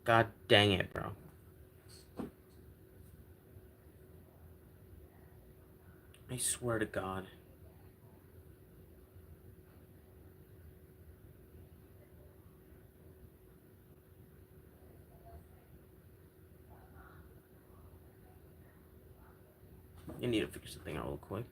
God dang it, bro. I swear to God. You need to figure something out real quick.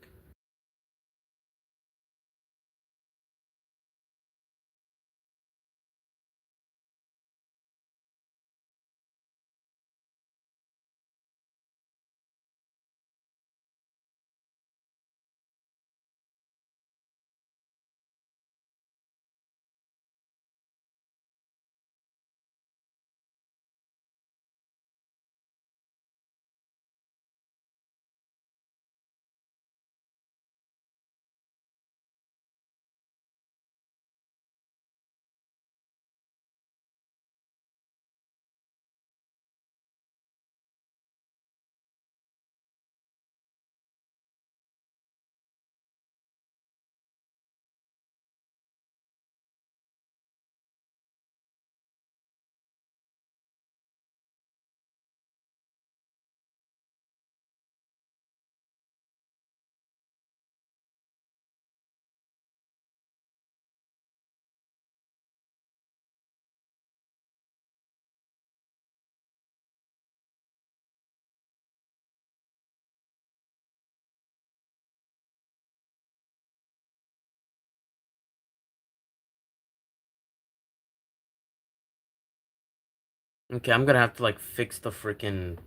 Okay, I'm gonna have to like fix the freaking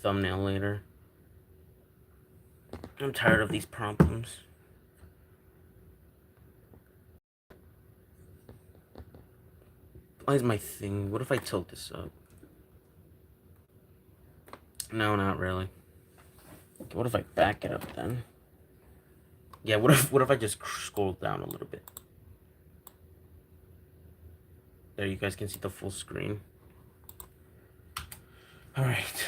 thumbnail later. I'm tired of these problems. Why is my thing? What if I tilt this up? No, not really. What if I back it up then? Yeah, what if I just scroll down a little bit? There, you guys can see the full screen. All right.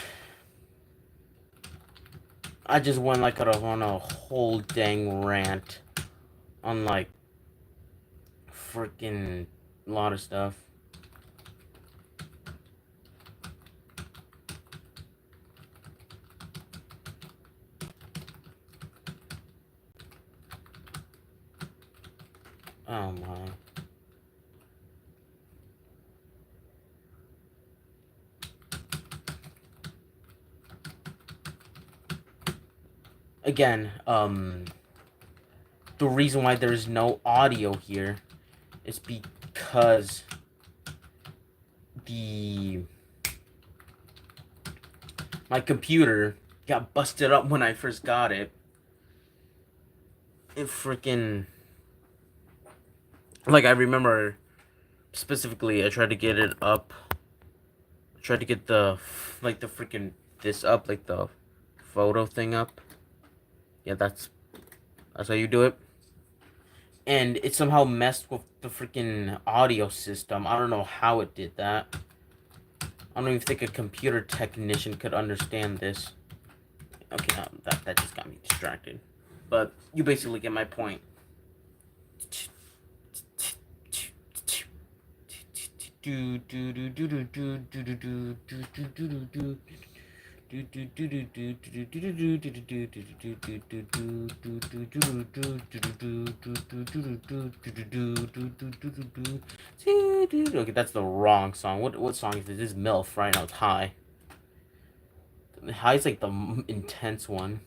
I just went like on a whole dang rant on like freaking lot of stuff. Oh my. Again, the reason why there's no audio here is because the my computer got busted up when I first got it. It freaking like I remember specifically I tried to get it up. I tried to get the like the freaking this up, like the photo thing up. Yeah, that's how you do it. And it somehow messed with the freaking audio system. I don't know how it did that. I don't even think a computer technician could understand this. Okay, that just got me distracted. But you basically get my point. Okay, that's the wrong song. What song is this? This is MILF right now. It's high. High is like the intense one.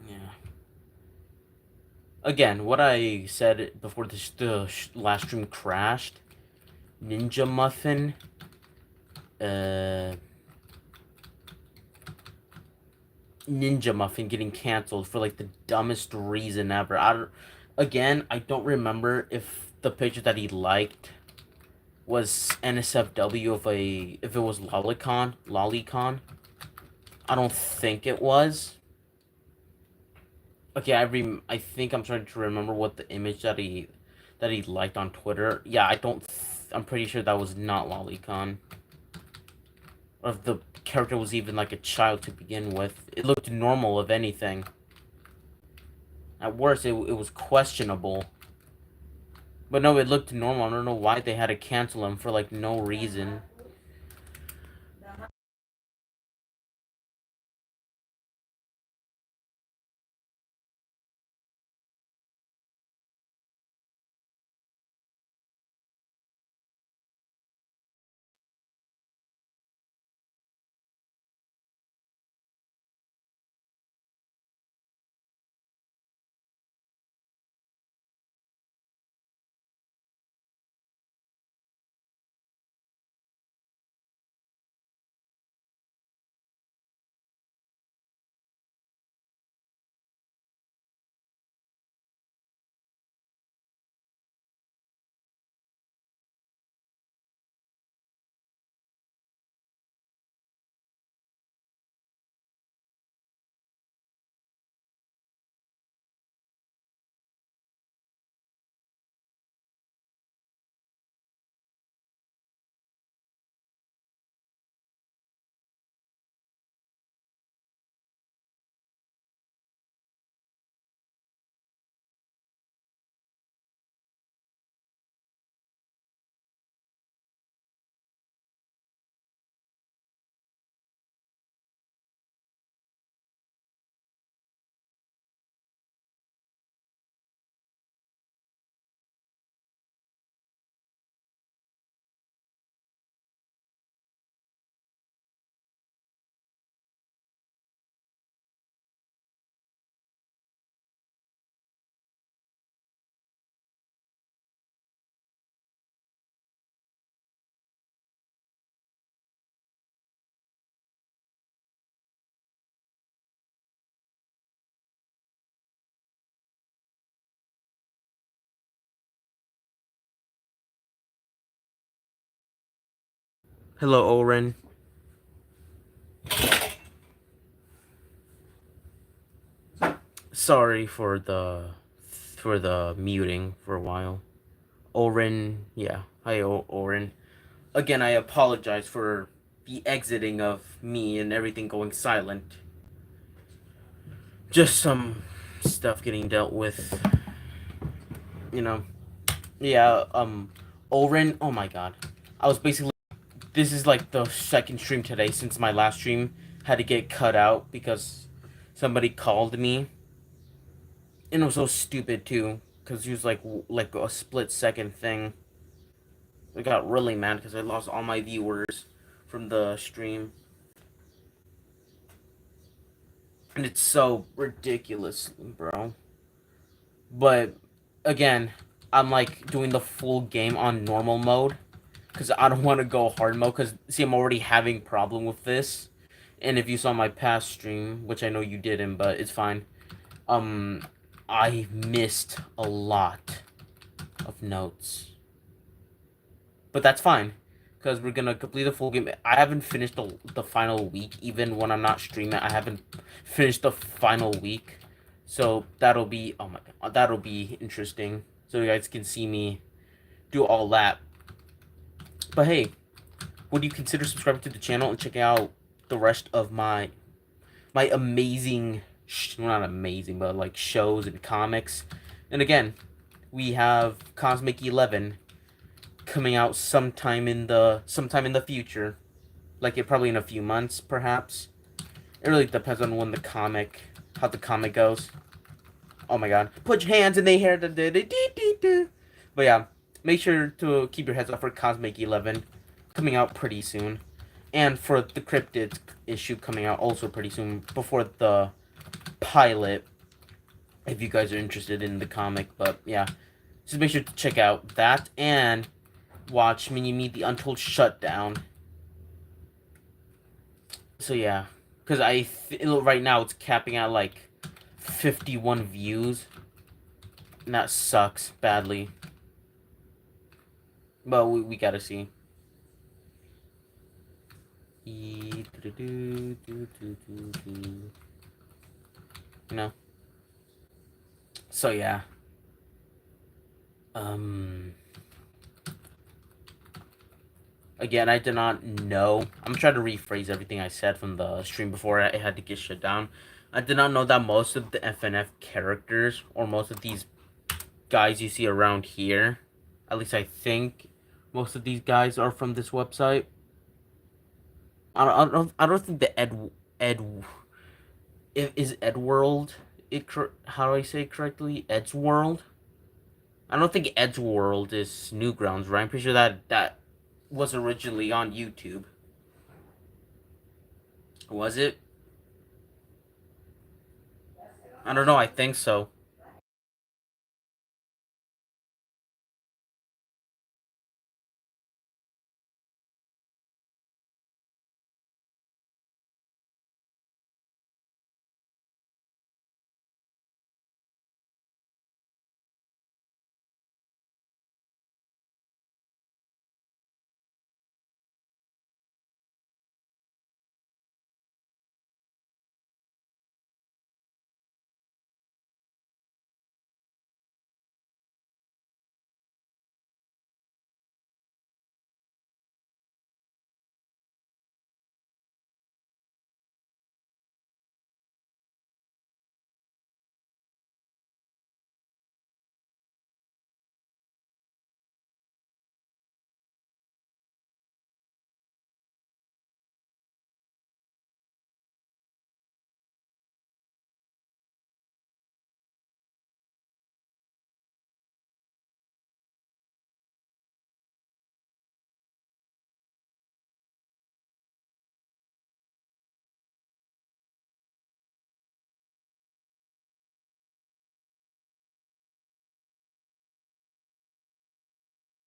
Yeah. Again, what I said before the last stream crashed. Ninja Muffin. Uh. Ninja Muffin getting canceled for like the dumbest reason ever. I don't remember if the picture that he liked was NSFW if it was Lolicon. I don't think it was. Okay, I think I'm trying to remember what the image that he liked on Twitter. Yeah, I'm pretty sure that was not Lolicon. Of the character was even like a child to begin with. It looked normal, if anything. At worst, it was questionable. But no, it looked normal. I don't know why they had to cancel him for like no reason. Hello, Oren. Sorry for the muting for a while. Oren, yeah. Hi, Oren. Again, I apologize for the exiting of me and everything going silent. Just some stuff getting dealt with, you know. Yeah, Oren, oh my god. I was basically, this is like the second stream today since my last stream had to get cut out because somebody called me. And it was so stupid too, because he was like a split-second thing. I got really mad because I lost all my viewers from the stream. And it's so ridiculous, bro. But again, I'm like doing the full game on normal mode because I don't want to go hard mode because see I'm already having problem with this. And if you saw my past stream, which I know you didn't, but it's fine. Um, I missed a lot of notes, but that's fine because we're gonna complete the full game. I haven't finished the final week, even when I'm not streaming. I haven't finished the final week, so that'll be oh my god, that'll be interesting. So you guys can see me do all that. But hey, would you consider subscribing to the channel and checking out the rest of my amazing, well, not amazing, but like shows and comics? And again, we have Cosmic 11 coming out sometime in the future, like it probably in a few months, perhaps. It really depends on when how the comic goes. Oh my god, put your hands in the hair. But yeah, make sure to keep your heads up for Cosmic 11 coming out pretty soon, and for the Cryptid issue coming out also pretty soon before the pilot. If you guys are interested in the comic, but yeah, just make sure to check out that and watch Mini Me the Untold Shutdown. So yeah, because right now it's capping at like 51 views, and that sucks badly. But we gotta see. You know. So yeah. Um. Again, I did not know. I'm trying to rephrase everything I said from the stream before I had to get shut down. I did not know that most of the FNF characters, or most of these guys you see around here, at least I think most of these guys are from this website. I don't think the Ed is Edworld. How do I say it correctly? Ed's World. I don't think Ed's World is Newgrounds, right? I'm pretty sure that was originally on YouTube. Was it? I don't know. I think so.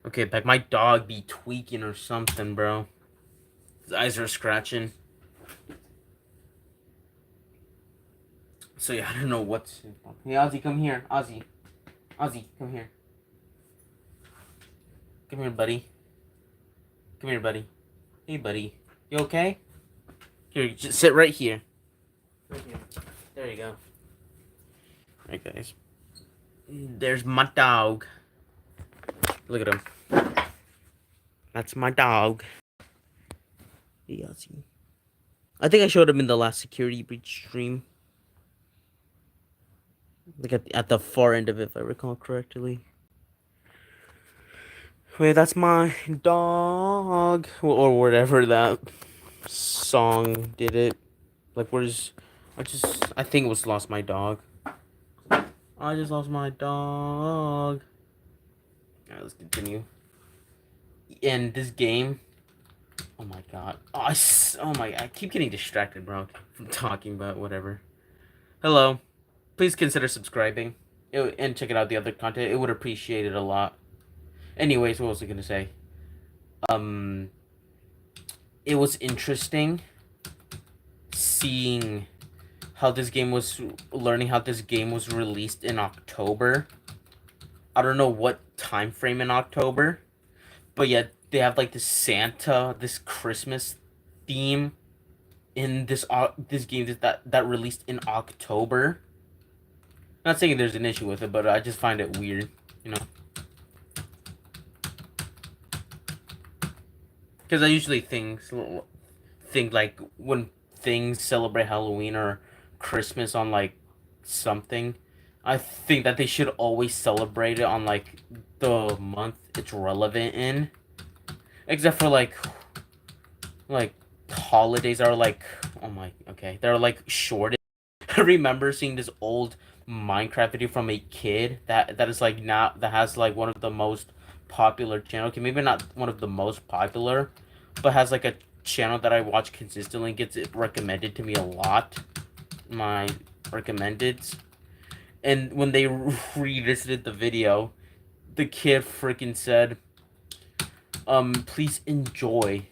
Okay, like my dog be tweaking or something, bro. His eyes are scratching. So yeah, I don't know what's. Hey, Ozzy, come here. Ozzy, come here. Come here, buddy. Come here, buddy. Hey, buddy. You okay? Here, just sit right here. Right here. There you go. Alright, guys. There's my dog. Look at him. That's my dog. Hey, Ozzy. I think I showed him in the last security breach stream. Like at the far end of it, if I recall correctly. Wait, that's my dog. Or whatever that song did it. Like, where's. I think it was Lost My Dog. I just lost my dog. Alright, let's continue. In this game. Oh my god. I keep getting distracted, bro, from talking about whatever. Hello. Please consider subscribing. And checking out the other content. It would appreciate it a lot. Anyways, what was I gonna say? It was interesting seeing learning how this game was released in October. I don't know what time frame in October, but yet they have like this Christmas theme in this game that released in October. Not saying there's an issue with it, but I just find it weird, you know. Because I usually think like when things celebrate Halloween or Christmas on like something, I think that they should always celebrate it on like the month it's relevant in. Except for like holidays are like, oh my, okay, they're like short. I remember seeing this old Minecraft video from a kid that is like now that has like one of the most popular channel. Okay, maybe not one of the most popular, but has like a channel that I watch consistently, gets it recommended to me a lot. My recommendeds. And when they revisited the video, the kid freaking said, please enjoy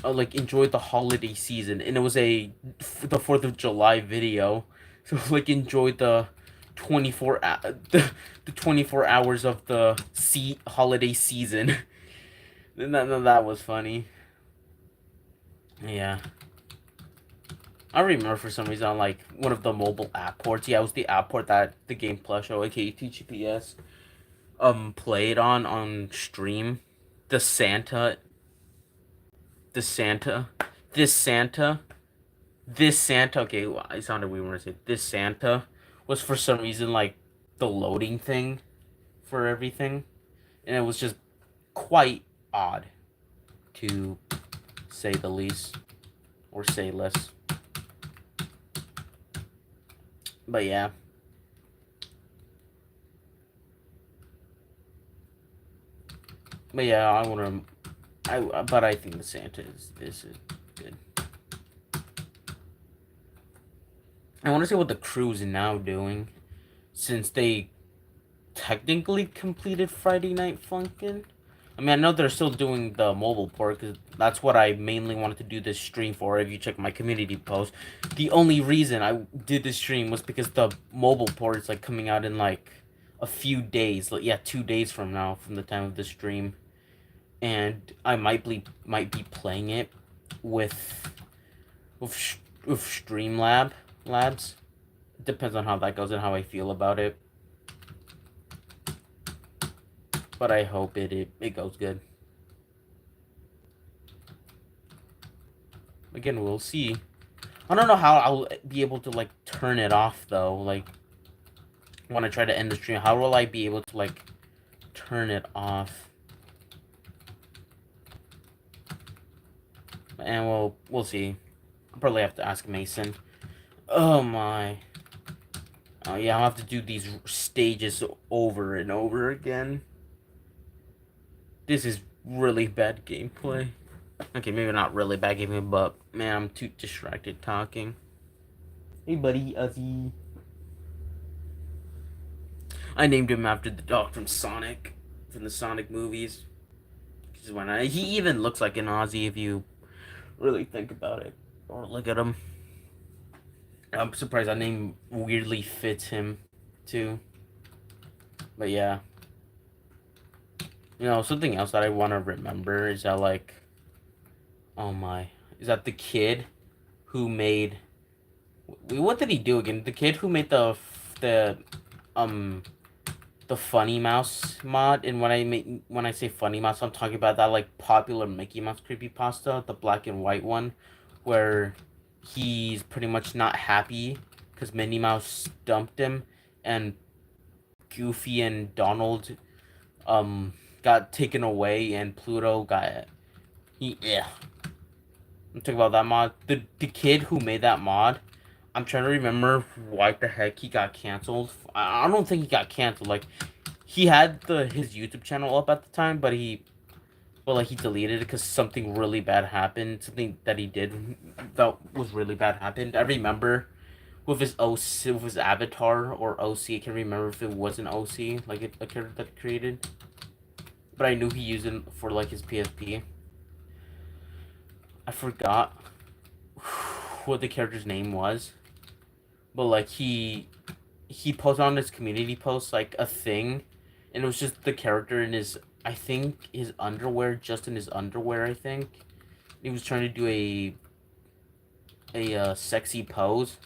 enjoy the holiday season. And it was the 4th of July video. So like enjoy the 24 hours of the holiday season. And that was funny. Yeah. I remember for some reason on like one of the mobile app ports. Yeah, it was the app port that the Game Plus show, aka TGPS, played on stream. The Santa the Santa, this Santa, this Santa. Okay, well, I sounded weird when I said this Santa was for some reason like the loading thing for everything, and it was just quite odd, to say the least, or say less. But yeah. But yeah, I want to. But I think the Santa is good. I want to see what the crew's now doing, since they technically completed Friday Night Funkin'. I mean, I know they're still doing the mobile port because that's what I mainly wanted to do this stream for. If you check my community post, the only reason I did this stream was because the mobile port is like coming out in like a few days. Like, yeah, 2 days from now, from the time of the stream, and I might be playing it with with with Labs. It depends on how that goes and how I feel about it. But I hope it goes good. Again, we'll see. I don't know how I'll be able to like turn it off though. Like when I try to end the stream, how will I be able to like turn it off? And we'll see. I'll probably have to ask Mason. Oh my. Oh yeah, I'll have to do these stages over and over again. This is really bad gameplay. Okay, maybe not really bad gameplay, but man, I'm too distracted talking. Hey buddy, Ozzy. I named him after the dog from Sonic, from the Sonic movies. He even looks like an Ozzy if you really think about it or look at him. I'm surprised that name weirdly fits him too. But yeah. You know, something else that I want to remember is that like, oh my, is that the kid who made, what did he do again? The kid who made um the Funny Mouse mod, and when I say Funny Mouse, I'm talking about that like popular Mickey Mouse creepypasta, the black and white one, where he's pretty much not happy because Minnie Mouse dumped him, and Goofy and Donald got taken away, and Pluto got yeah. I'm talking about that mod. The kid who made that mod, I'm trying to remember why the heck he got canceled. I don't think he got canceled. Like, he had his YouTube channel up at the time, but he deleted it because something really bad happened. Something that he did that was really bad happened. I remember with his OC, with his avatar or OC. I can't remember if it was an OC, like a character that he created. But I knew he used it for like his PSP. I forgot what the character's name was, but like he posted on his community post like a thing, and it was just the character in his, I think his underwear, just in his underwear. I think he was trying to do a sexy pose.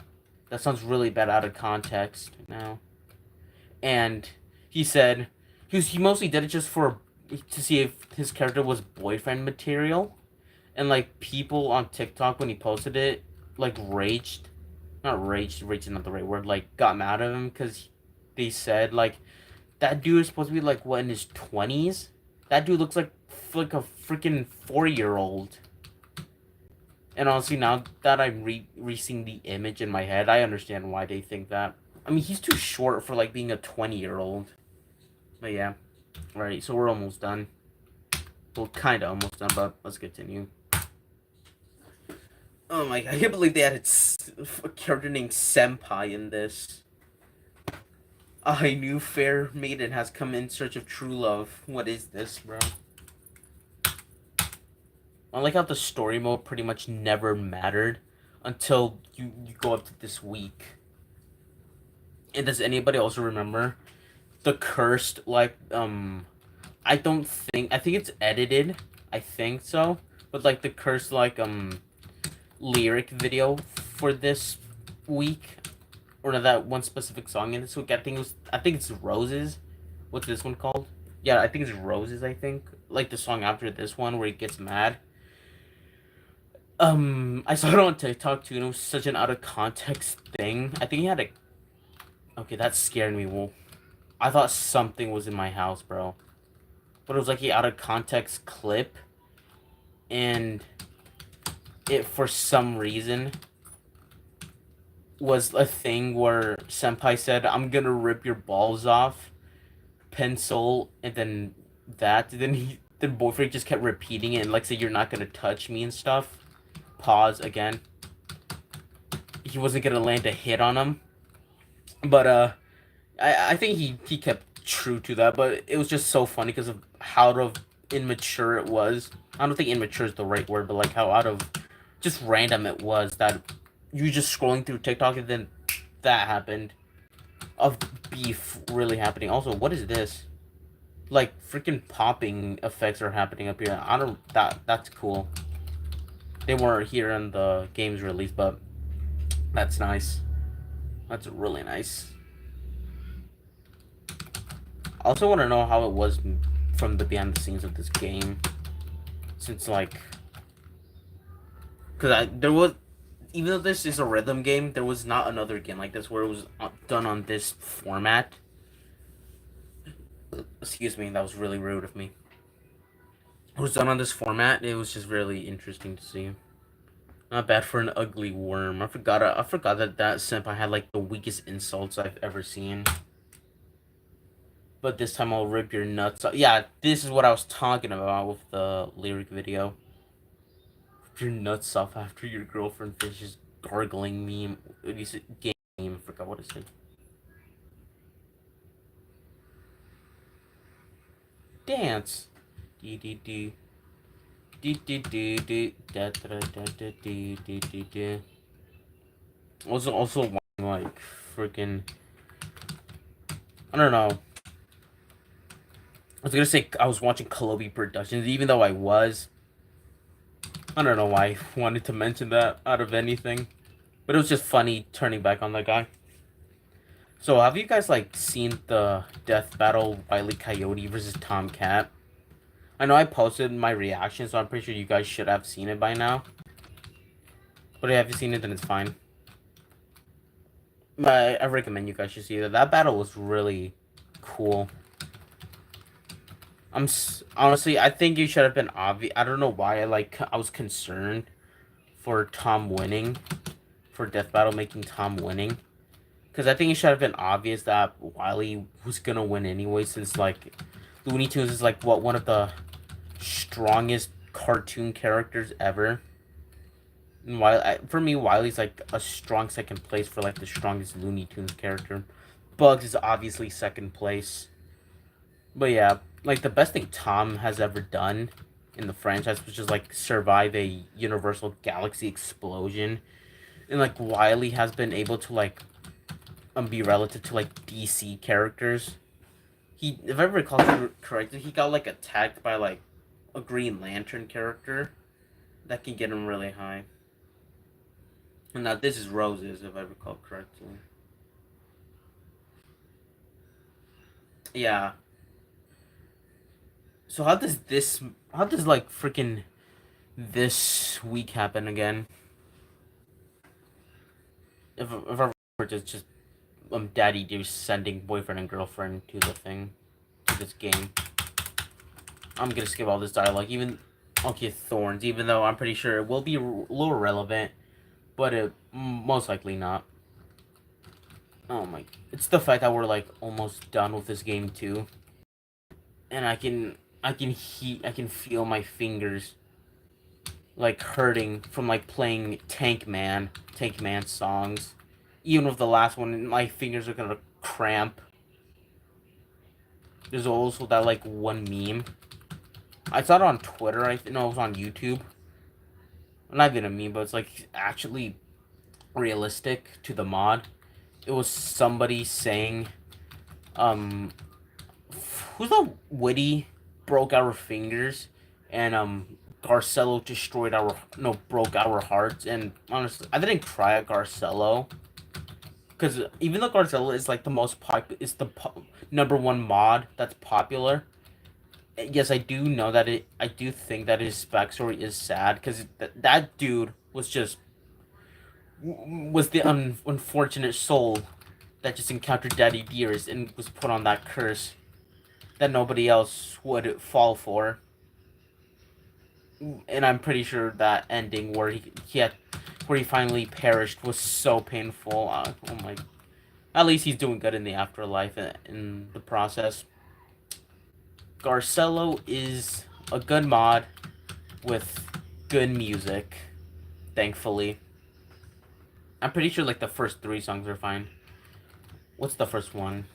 That sounds really bad out of context now. And he said he mostly did it just to see if his character was boyfriend material. And like people on TikTok when he posted it, like raged, not raged, raged is not the right word, like got mad at him because they said like that dude is supposed to be like what, in his 20s. That dude looks like a freaking 4-year-old. And honestly, now that I'm re-seeing the image in my head, I understand why they think that. I mean, he's too short for like being a 20-year-old. But yeah, all right, so we're almost done. Well, kind of almost done, but let's continue. Oh my god, I can't believe they added a character named Senpai in this. A new fair maiden has come in search of true love. What is this, bro? I like how the story mode pretty much never mattered until you go up to this week. And does anybody also remember the cursed, like, I think it's edited. I think so. But like the cursed, like, lyric video for this week, or that one specific song in this week. I think it's Roses. What's this one called? Yeah, I think it's Roses. I think like the song after this one where he gets mad. I saw it on TikTok too, and it was such an out of context thing. I think he had a. Okay, that scared me. Well, I thought something was in my house, bro. But it was like a out of context clip, and it for some reason was a thing where Senpai said, "I'm gonna rip your balls off," pencil, and then that. And then the boyfriend just kept repeating it and like say, "You're not gonna touch me" and stuff. Pause again. He wasn't gonna land a hit on him, but I think he kept true to that. But it was just so funny because of how out of immature it was. I don't think immature is the right word, but like how out of just random it was that you just scrolling through TikTok and then that happened of beef really happening. Also, what is this? Like freaking popping effects are happening up here. I don't that's cool. They weren't here in the game's release, but that's nice. That's really nice. I also want to know how it was from the behind the scenes of this game, since like, cause there was, even though this is a rhythm game, there was not another game like this where it was done on this format. Excuse me, that was really rude of me. It was done on this format. It was just really interesting to see. Not bad for an ugly worm. I forgot that senpai had like the weakest insults I've ever seen. But this time I'll rip your nuts off. Yeah, this is what I was talking about with the lyric video. Rip your nuts off after your girlfriend finishes gargling meme. Game. I forgot what it said. Dance. D D D. D D D D. Da da da da D D D D. Also like freaking. I don't know. I was gonna say I was watching Kolobi Productions, even though I was. I don't know why I wanted to mention that out of anything, but it was just funny turning back on that guy. So have you guys like seen the death battle Wile E. Coyote versus Tomcat? I know I posted my reaction, so I'm pretty sure you guys should have seen it by now. But if you haven't seen it, then it's fine. But I recommend you guys should see that. That battle was really cool. Honestly, I think you should have been obvious. I don't know why I was concerned for Tom winning, for Death Battle making Tom winning, because I think it should have been obvious that Wily was gonna win anyway, since like Looney Tunes is like one of the strongest cartoon characters ever. And for me, Wily's like a strong second place for like the strongest Looney Tunes character. Bugs is obviously second place. But yeah, like the best thing Tom has ever done in the franchise was just like survive a universal galaxy explosion. And like Wily has been able to like be relative to like DC characters. He, if I recall correctly, he got like attacked by like a Green Lantern character that can get him really high. And now this is Roses, if I recall correctly. Yeah. So how does like freaking this week happen again? If I remember, it's just daddy just sending boyfriend and girlfriend to the thing, to this game. I'm gonna skip all this dialogue, even okay thorns, even though I'm pretty sure it will be a little relevant, but it most likely not. Oh my! It's the fact that we're like almost done with this game too, and I can feel my fingers like hurting from like playing Tank Man songs. Even with the last one, my fingers are gonna cramp. There's also that like one meme. I saw it on Twitter. I know it was on YouTube. Not even a meme, but it's like actually realistic to the mod. It was somebody saying, um, who's the witty broke our fingers, and Garcello destroyed our no broke our hearts. And honestly, I didn't cry at Garcello. Because even though Garcello is like the most is the number one mod that's popular, yes, I do know that it. I do think that his backstory is sad because that dude was just was the unfortunate soul that just encountered Daddy Dearest and was put on that curse that nobody else would fall for. And I'm pretty sure that ending where where he finally perished was so painful. Oh my! At least he's doing good in the afterlife in the process. Garcello is a good mod with good music, thankfully. I'm pretty sure like the first three songs are fine. What's the first one?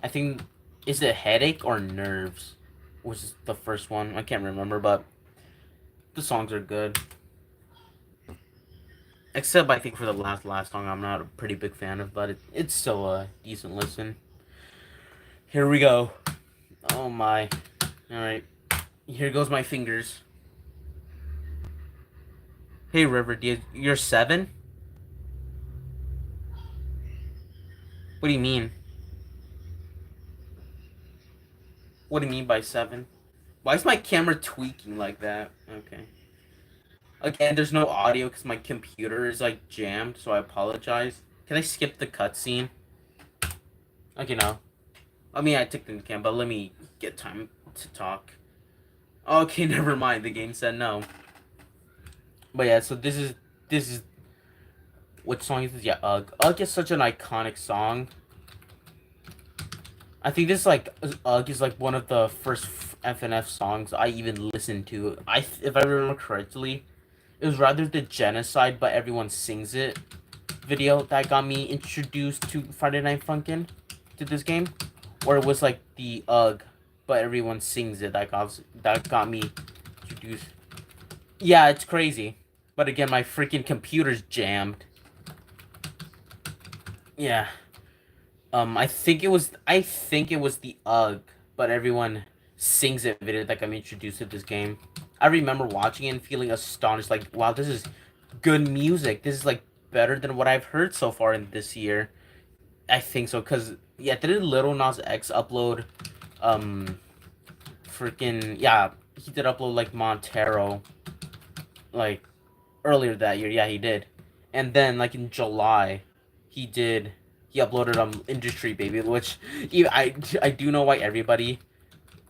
I think is it Headache or Nerves? Which is the first one? I can't remember, but the songs are good. Except I think for the last song, I'm not a pretty big fan of, but it's still a decent listen. Here we go. Oh my! All right, here goes my fingers. Hey River, you're 7? What do you mean? What do you mean by 7? Why is my camera tweaking like that? Okay. Again, there's no audio because my computer is like jammed, so I apologize. Can I skip the cutscene? Okay, no. I mean, I technically can, but let me get time to talk. Okay, never mind. The game said no. But yeah, so this is what song is this? Yeah, Ugh. Ugh is such an iconic song. I think this like Ugh is like one of the first FNF songs I even listened to. If I remember correctly, it was rather the Genocide, but everyone sings it video that got me introduced to Friday Night Funkin' to this game, or it was like the Ugh, but everyone sings it that got me introduced. Yeah, it's crazy, but again, my freaking computer's jammed. Yeah. I think it was the Ugh, but everyone sings it video that got me introduced to this game. I remember watching it and feeling astonished, like, wow, this is good music. This is like better than what I've heard so far in this year. I think so, cause yeah, didn't Little Nas X upload, um, freaking yeah, he did upload like Montero, like earlier that year. Yeah, he did, and then like in July, he did. He uploaded Industry Baby, which I do know why everybody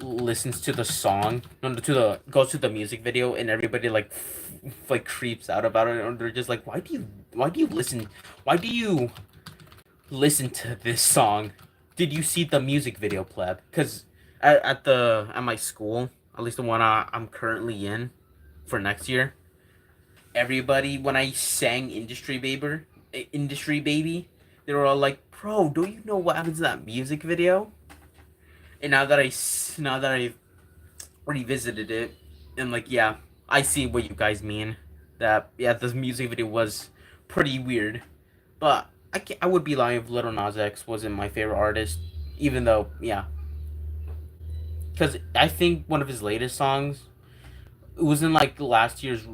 listens to the song, no, to the goes to the music video, and everybody like creeps out about it, or they're just like, why do you listen to this song? Did you see the music video, pleb? Because at my school, at least the one I'm currently in for next year, everybody when I sang Industry Baby, they were all like, "Bro, don't you know what happens to that music video?" And now that I revisited it, and like, yeah, I see what you guys mean. That yeah, this music video was pretty weird, but I would be lying if Little Nas X wasn't my favorite artist, even though yeah, because I think one of his latest songs it was in like last year's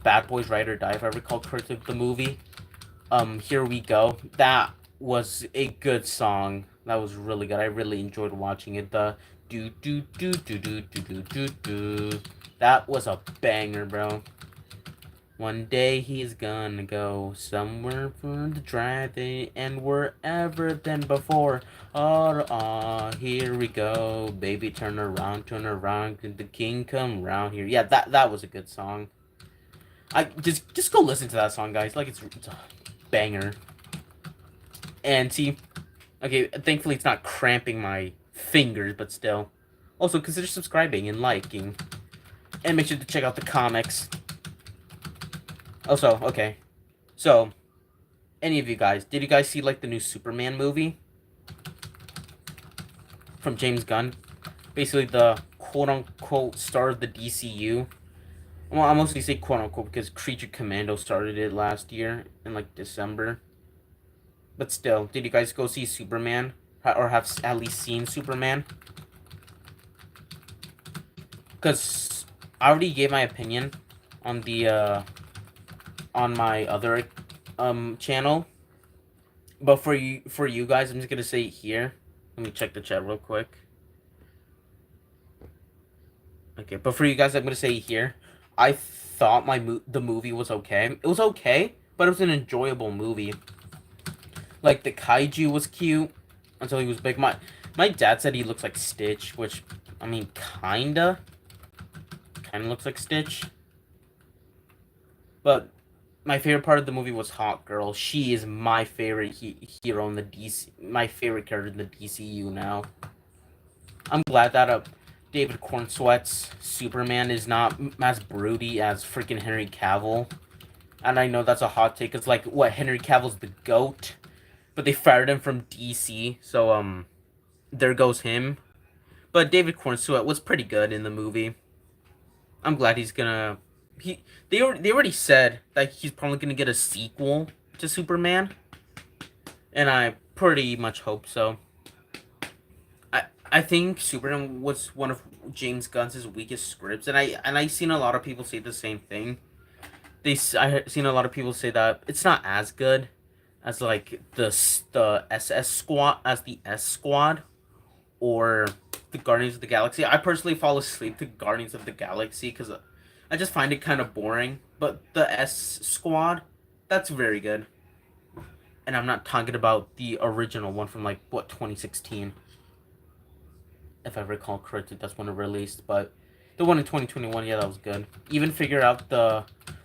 Bad Boys Ride or Die, if I recall correctly, the movie. Here We Go. That was a good song. That was really good. I really enjoyed watching it. The do do do do do do do do do. That was a banger, bro. One day he's gonna go somewhere for the drive and wherever than before. Oh, here we go, baby. Turn around, could the king come round here? Yeah, that was a good song. I just go listen to that song, guys. Like it's a banger. And see, okay, thankfully it's not cramping my fingers, but still. Also, consider subscribing and liking, and make sure to check out the comics. Also, okay, so any of you guys, did you guys see like the new Superman movie from James Gunn? Basically, the quote unquote star of the DCU. Well, I mostly say quote unquote because Creature Commando started it last year in like December. But still, did you guys go see Superman? Or have at least seen Superman? Because I already gave my opinion on the on my other channel. But for you guys, I'm just gonna say it here. Let me check the chat real quick. Okay, but for you guys, I'm gonna say here, I thought the movie was okay. It was okay, but it was an enjoyable movie. Like the kaiju was cute until he was big. My dad said he looks like Stitch, which I mean, kind of looks like Stitch. But my favorite part of the movie was Hawk Girl. She is my favorite hero in the DC. My favorite character in the DCU now. I'm glad that David Cornsweat's Superman is not as broody as freaking Henry Cavill. And I know that's a hot take. It's like, what, Henry Cavill's the GOAT? But they fired him from DC, so, there goes him. But David Cornsweat was pretty good in the movie. I'm glad he's gonna... They already said that he's probably gonna get a sequel to Superman. And I pretty much hope so. I think Superman was one of James Gunn's weakest scripts, and I seen a lot of people say the same thing. I seen a lot of people say that it's not as good as like the SS squad as the S squad or the Guardians of the Galaxy. I personally fall asleep to Guardians of the Galaxy because I just find it kind of boring. But the S squad, that's very good. And I'm not talking about the original one from like what 2016. If I recall correctly, that's when it released. But the one in 2021, yeah, that was good. Even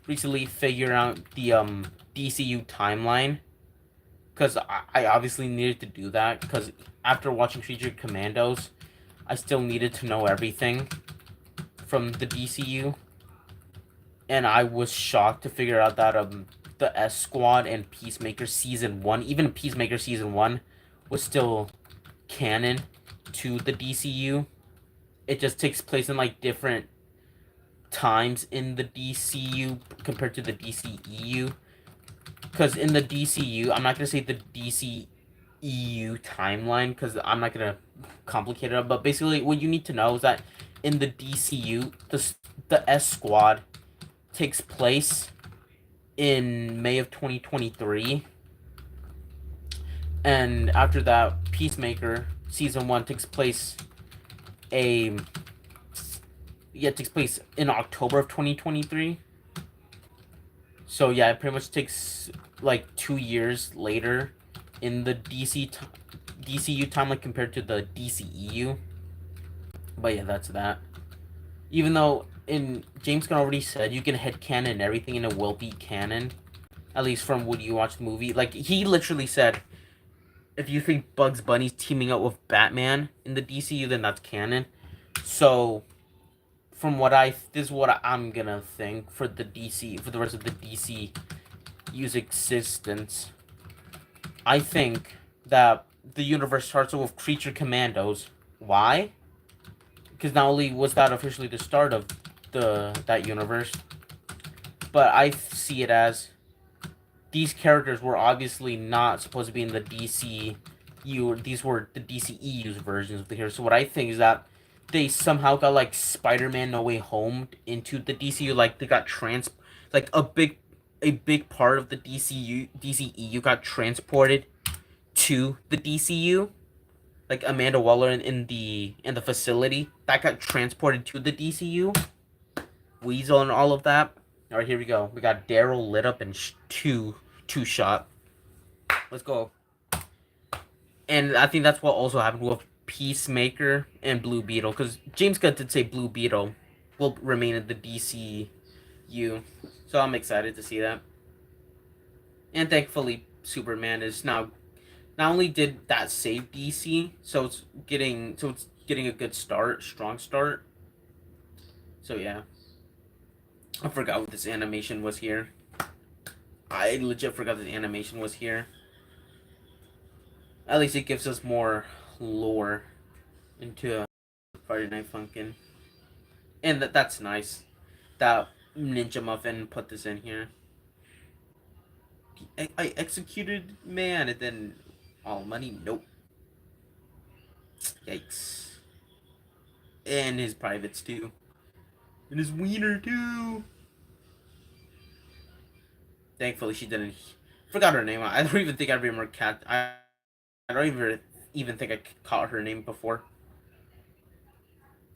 recently figure out the DCU timeline, because I obviously needed to do that, because after watching Creature Commandos, I still needed to know everything from the DCU, and I was shocked to figure out that the S Squad and Peacemaker Season 1, even Peacemaker Season 1, was still canon to the DCU. It just takes place in like different times in the DCU compared to the DCEU. Because in the DCU, I'm not gonna say the DCEU timeline because I'm not gonna complicate it up. But basically, what you need to know is that in the DCU, the S Squad takes place in May of 2023, and after that, Peacemaker Season 1 takes place it takes place in October of 2023. So yeah, it pretty much takes like 2 years later in the DCU timeline compared to the DCEU. But yeah, that's that. Even though in James Gunn already said you can headcanon everything and it will be canon, at least from when you watch the movie. Like he literally said, if you think Bugs Bunny's teaming up with Batman in the DCU, then that's canon. So this is what I'm gonna think for the rest of the DCU's existence. I think that the universe starts with Creature Commandos. Why? Because not only was that officially the start of that universe, but I see it as these characters were obviously not supposed to be in the DCU. These were the DCEU's versions of the heroes. So what I think is that they somehow got like Spider-Man No Way Home into the DCU. Like they got like a big part of the DCEU got transported to the DCU. Like Amanda Waller in the facility that got transported to the DCU. Weasel and all of that. All right, here we go. We got Daryl lit up and two shot. Let's go. And I think that's what also happened with Peacemaker and Blue Beetle, because James Gunn did say Blue Beetle will remain in the DCU, so I'm excited to see that. And thankfully, Superman is now not only did that save DC, so it's getting a good start, strong start. So yeah, I forgot what this animation was here. I legit forgot that the animation was here. At least it gives us more lore into Friday Night Funkin'. And that's nice. That Ninja Muffin put this in here. I executed man and then all money? Nope. Yikes. And his privates too. And his wiener too. Thankfully she didn't. Forgot her name. I don't even think I remember Cat. I don't even think I caught her name before.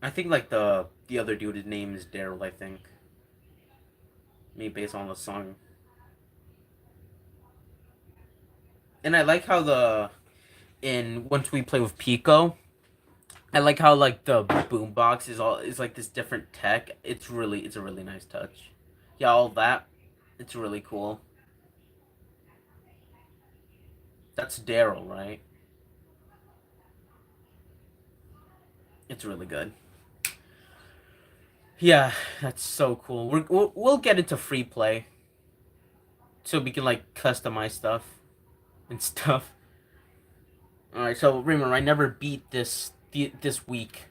I think like the other dude's name is Daryl. I think. Me based on the song, and I like how the in once we play with Pico, I like how like the boombox is like this different tech. It's a really nice touch. Yeah, all that. It's really cool. That's Daryl, right? It's really good. Yeah, that's so cool. We'll get into free play so we can like customize stuff and stuff. All right, so remember, I never beat this week.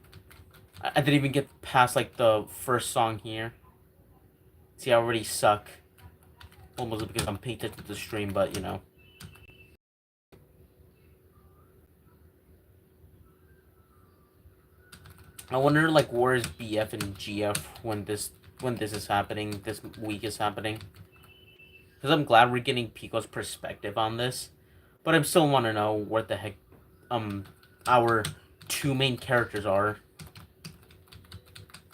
I didn't even get past like the first song here. See, I already suck. Almost because I'm paying attention to the stream, but you know. I wonder like where's BF and GF when this is happening, this week is happening. Because I'm glad we're getting Pico's perspective on this, but I still want to know what the heck um our two main characters are.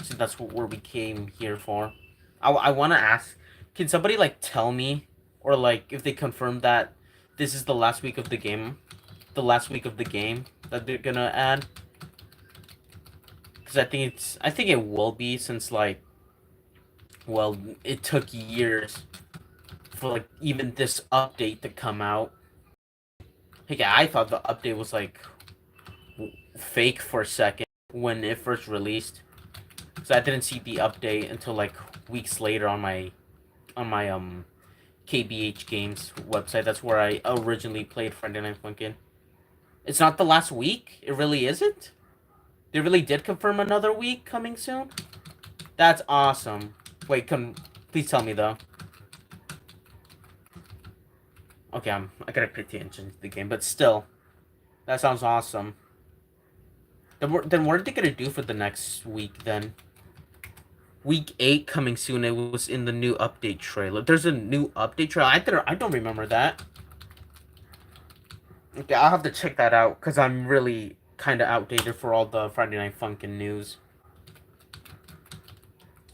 So that's what we came here for. I want to ask, can somebody like tell me or like if they confirm that this is the last week of the game, the last week of the game that they're gonna add? Because I think it will be since like well it took years for like even this update to come out. Like I thought the update was like fake for a second when it first released. So I didn't see the update until like weeks later on my KBH Games website. That's where I originally played Friday Night Funkin'. It's not the last week. It really isn't. They really did confirm another week coming soon. That's awesome. Wait, please tell me though. Okay, I gotta pay attention to the game, but still, that sounds awesome. Then what are they gonna do for the next week then? Week 8 coming soon. It was in the new update trailer. There's a new update trailer. I don't remember that. Okay, I'll have to check that out because I'm really kind of outdated for all the Friday Night Funkin' news.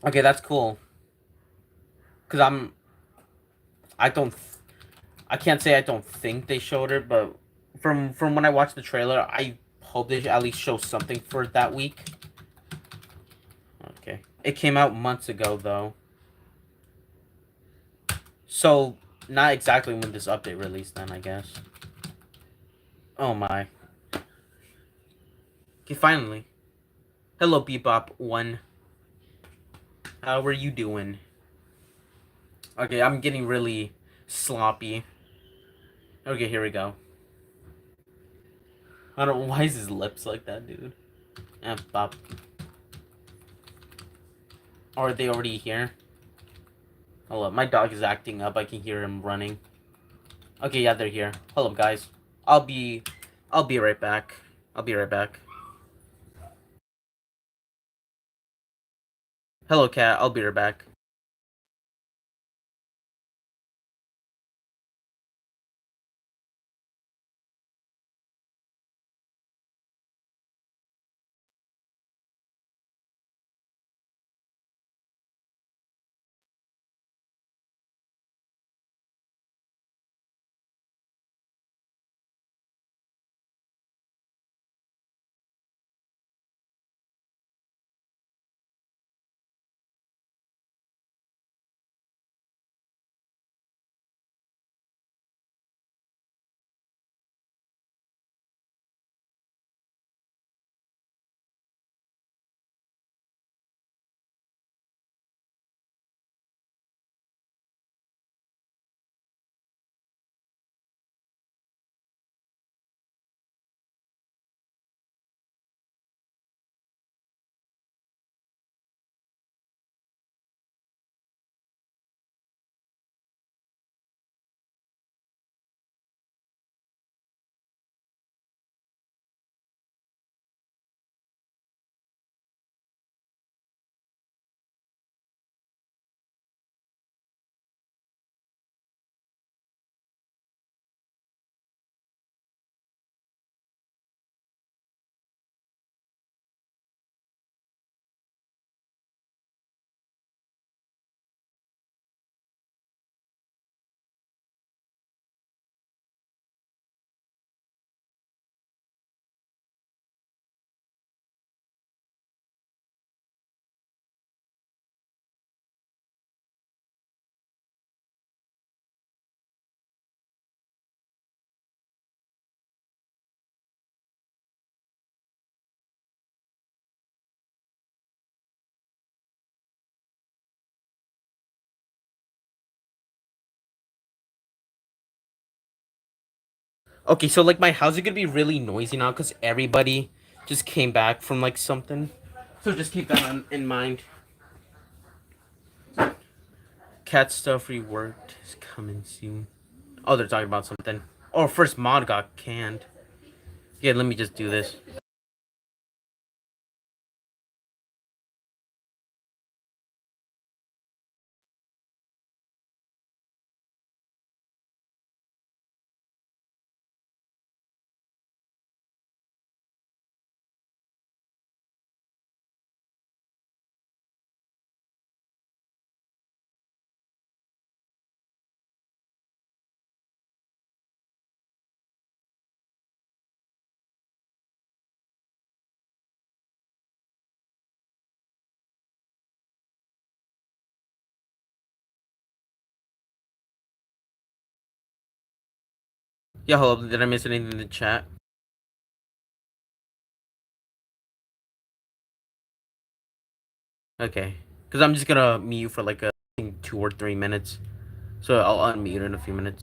Okay, that's cool. Cause I don't, I can't say I don't think they showed it, but from when I watched the trailer, I hope they at least show something for that week. Okay, it came out months ago though, so not exactly when this update released. Then I guess. Oh my. Okay, finally. Hello, Bebop One. How are you doing? Okay, I'm getting really sloppy. Okay, here we go. I don't know why is his lips like that, dude. Bop. Are they already here? Hello, my dog is acting up. I can hear him running. Okay, yeah, they're here. Hello, guys. I'll be, I'll be right back. I'll be right back. Hello, cat. I'll be right back. Okay, so like my house is gonna be really noisy now because everybody just came back from like something. So just keep that in mind. Cat stuff reworked is coming soon. Oh, they're talking about something. Oh, first mod got canned. Yeah, let me just do this. Yeah, hold up. Did I miss anything in the chat? Okay. Because I'm just gonna mute for like I think 2 or 3 minutes. So I'll unmute in a few minutes.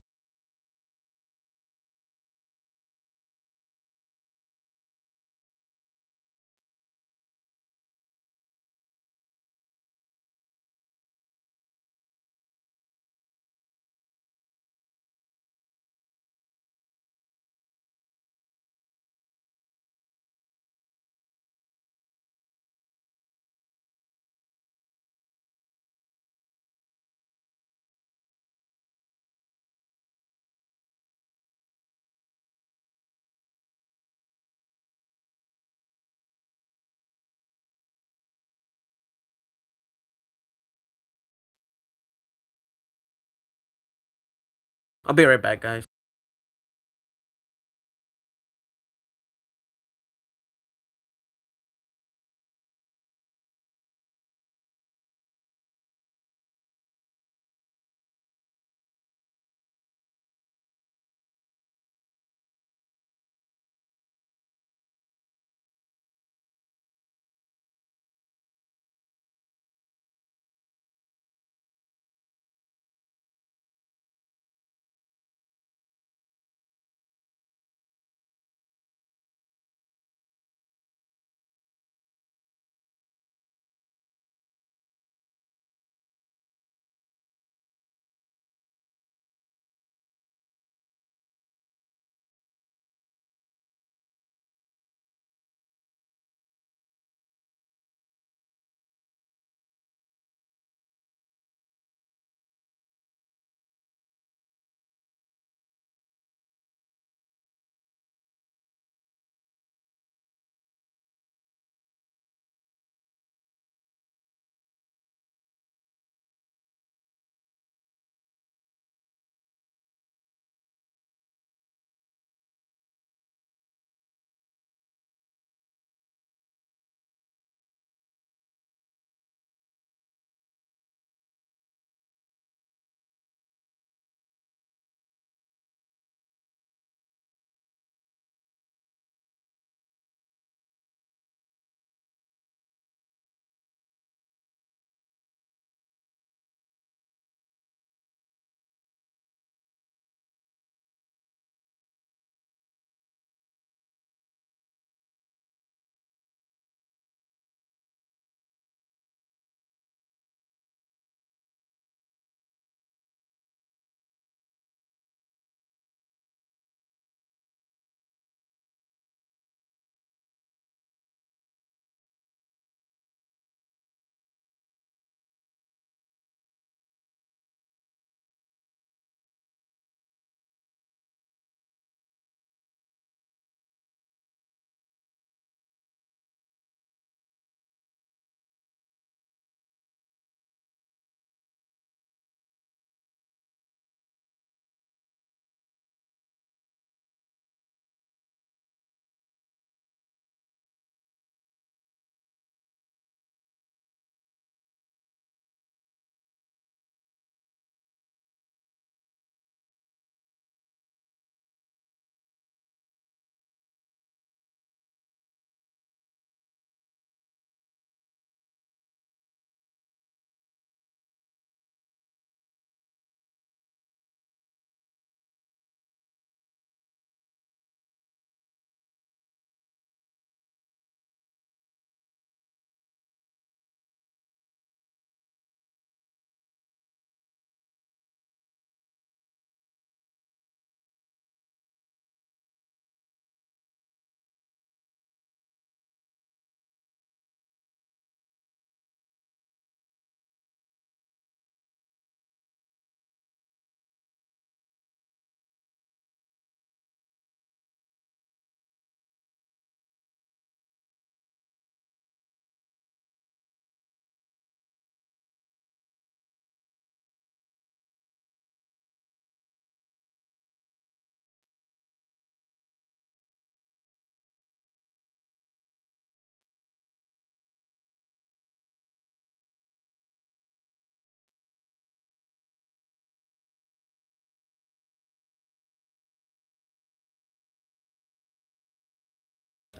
I'll be right back, guys.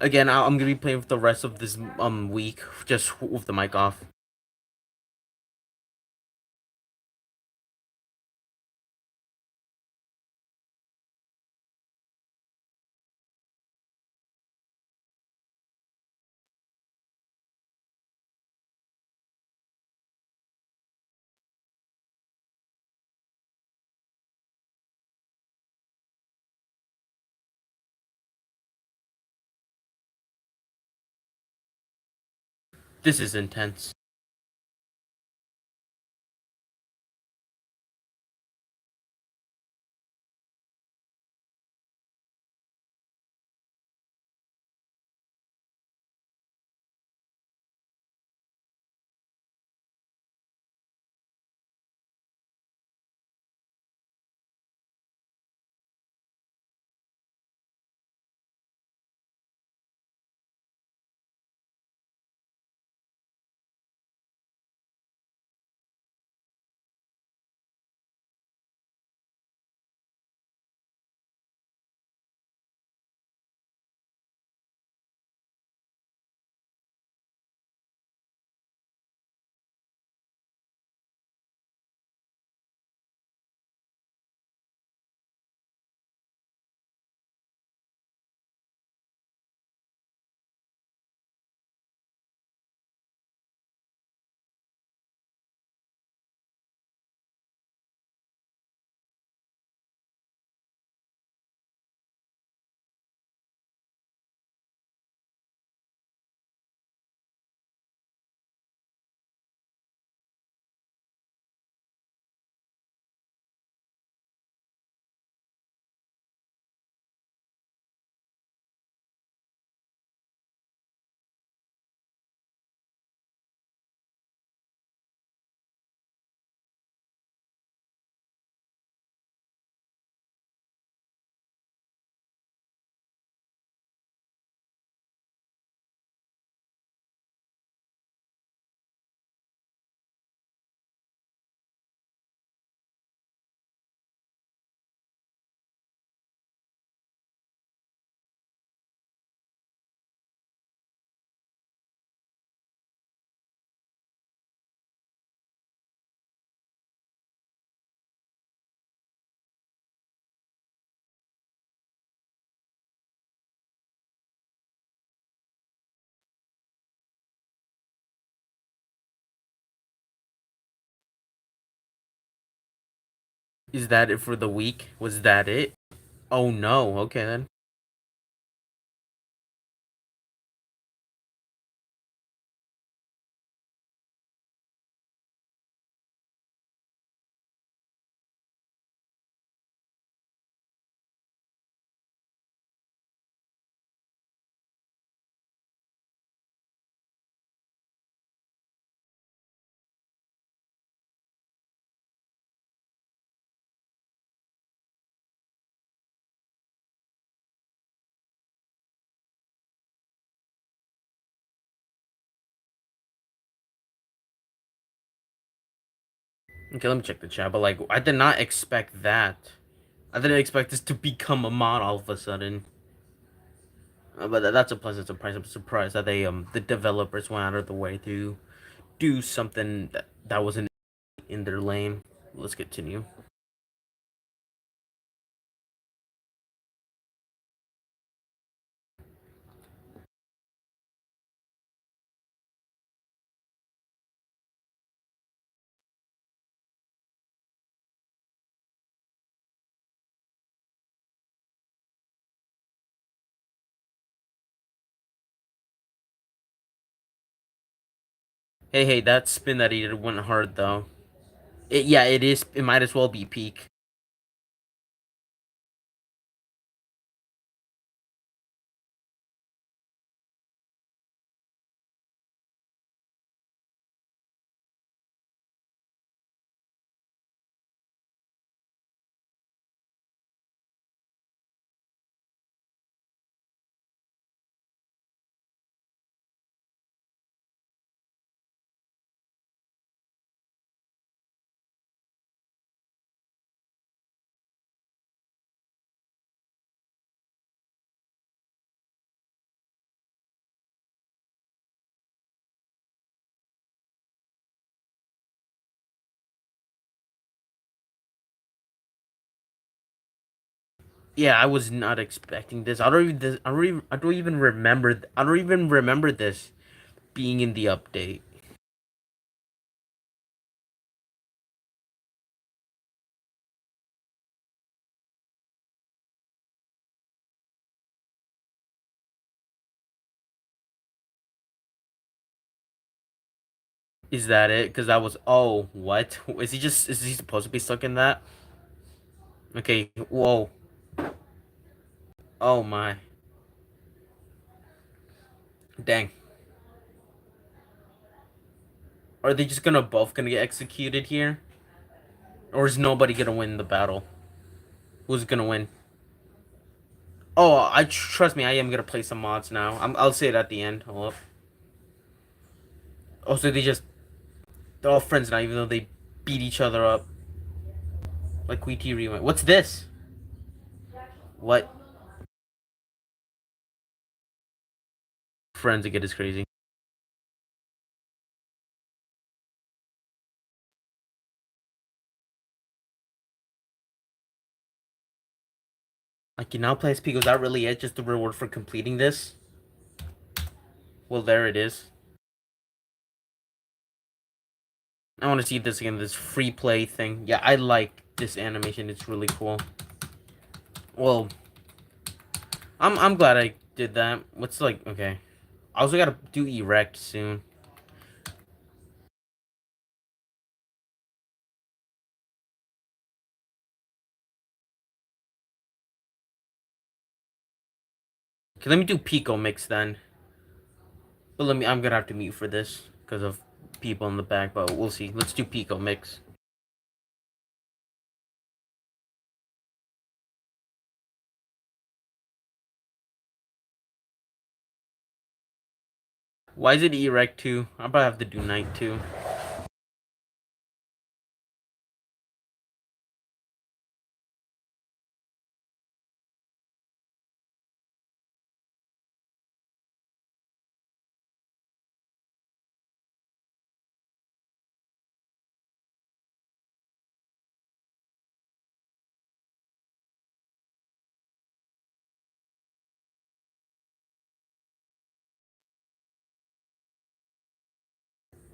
Again, I'm gonna be playing for the rest of this week, just with the mic off. This is intense. Is that it for the week? Was that it? Oh no. Okay then. Okay, let me check the chat. But like, I did not expect that. I didn't expect this to become a mod all of a sudden. But that's a pleasant surprise. I'm surprised that the developers went out of the way to do something that wasn't in their lane. Let's continue. Hey, that spin that he did went hard though. Yeah, it is. It might as well be peak. Yeah, I was not expecting this. I don't even remember. I don't even remember this being in the update. Is that it? Because I was. Oh, what? Is he just? Is he supposed to be stuck in that? Okay. Whoa. Oh my. Dang. Are they just both gonna get executed here? Or is nobody gonna win the battle? Who's gonna win? Oh, I trust me. I am gonna play some mods now. I'll say it at the end. Hold up. Oh, so they're all friends now, even though they beat each other up. Like QT Rewind. What's this? What? Friends again is crazy. I can now play SP. Was that really it? Just the reward for completing this? Well, there it is. I want to see this again. This free play thing. Yeah, I like this animation. It's really cool. Well, I'm glad I did that. What's like okay. I also gotta do erect soon. Okay, let me do Pico mix then. But I'm gonna have to mute for this because of people in the back. But we'll see. Let's do Pico mix. Why is it erect too? I probably have to do night too.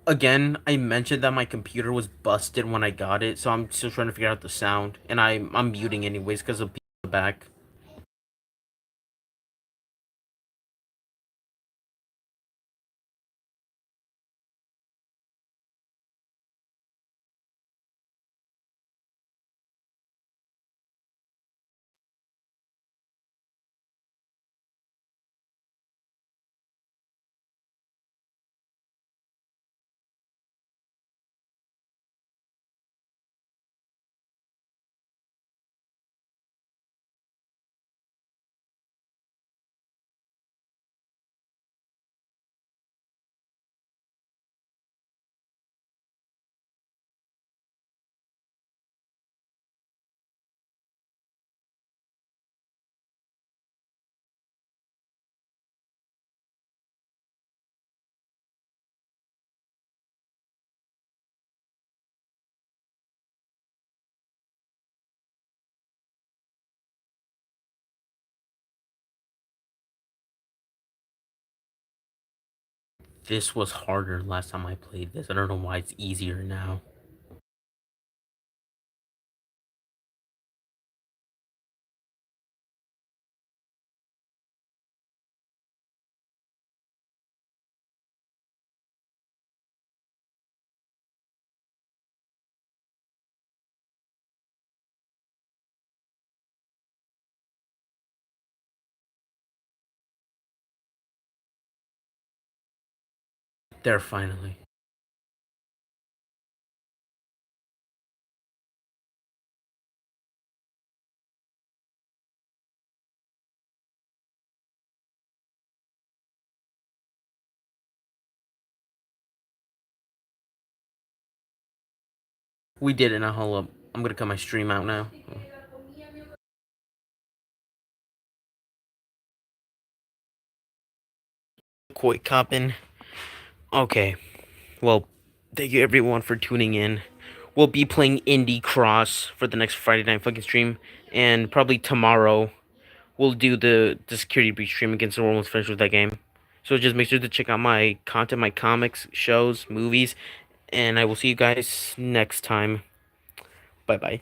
Again, I mentioned that my computer was busted when I got it, so I'm still trying to figure out the sound, and I'm muting anyways because of the back. This was harder last time I played this. I don't know why it's easier now. There, finally. We did it now. Hold up. I'm gonna cut my stream out now. Quick copping. Okay. Well, thank you everyone for tuning in. we'll be playing Indie Cross for the next Friday Night Funkin' stream, and probably tomorrow we'll do the security breach stream against the almost finished with that game. So just make sure to check out my content, my comics, shows, movies, and I will see you guys next time. Bye bye.